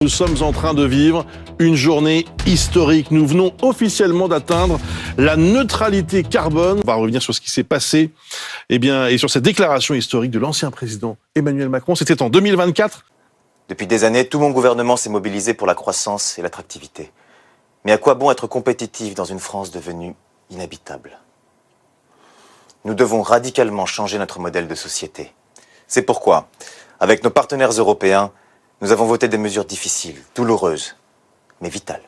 Nous sommes en train de vivre une journée historique. Nous venons officiellement d'atteindre la neutralité carbone. On va revenir sur ce qui s'est passé et sur cette déclaration historique de l'ancien président Emmanuel Macron. C'était en 2024. Depuis des années, tout mon gouvernement s'est mobilisé pour la croissance et l'attractivité. Mais à quoi bon être compétitif dans une France devenue inhabitable ? Nous devons radicalement changer notre modèle de société. C'est pourquoi, avec nos partenaires européens, nous avons voté des mesures difficiles, douloureuses, mais vitales.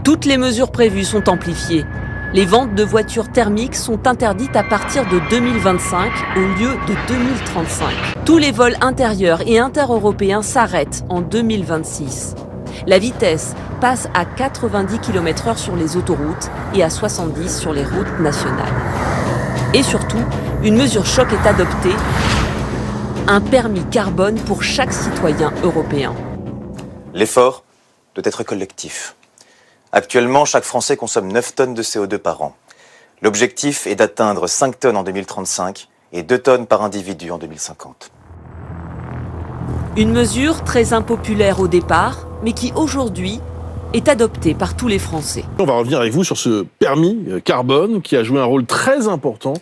Toutes les mesures prévues sont amplifiées. Les ventes de voitures thermiques sont interdites à partir de 2025 au lieu de 2035. Tous les vols intérieurs et intereuropéens s'arrêtent en 2026. La vitesse passe à 90 km/h sur les autoroutes et à 70 sur les routes nationales. Et surtout, une mesure choc est adoptée, un permis carbone pour chaque citoyen européen. L'effort doit être collectif. Actuellement, chaque Français consomme 9 tonnes de CO2 par an. L'objectif est d'atteindre 5 tonnes en 2035 et 2 tonnes par individu en 2050. Une mesure très impopulaire au départ, mais qui aujourd'hui est adoptée par tous les Français. On va revenir avec vous sur ce permis carbone qui a joué un rôle très important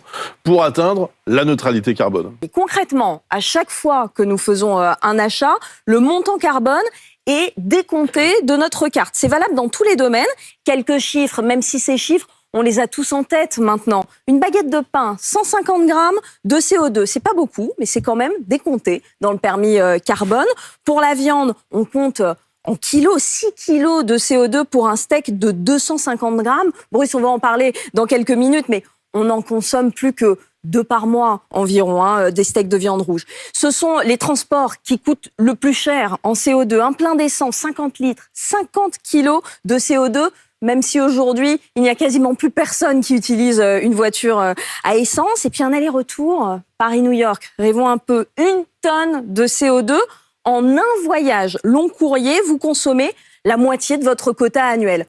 pour atteindre la neutralité carbone. Et concrètement, à chaque fois que nous faisons un achat, le montant carbone est décompté de notre carte. C'est valable dans tous les domaines. Quelques chiffres, même si ces chiffres, on les a tous en tête maintenant. Une baguette de pain, 150 grammes de CO2. C'est pas beaucoup, mais c'est quand même décompté dans le permis carbone. Pour la viande, on compte en kilos, 6 kilos de CO2 pour un steak de 250 grammes. Bruce, on va en parler dans quelques minutes, mais on en consomme plus que 2 par mois environ, des steaks de viande rouge. Ce sont les transports qui coûtent le plus cher en CO2. Un plein d'essence, 50 litres, 50 kilos de CO2, même si aujourd'hui, il n'y a quasiment plus personne qui utilise une voiture à essence. Et puis un aller-retour Paris-New York, rêvons un peu, 1 tonne de CO2. En un voyage long courrier, vous consommez la moitié de votre quota annuel.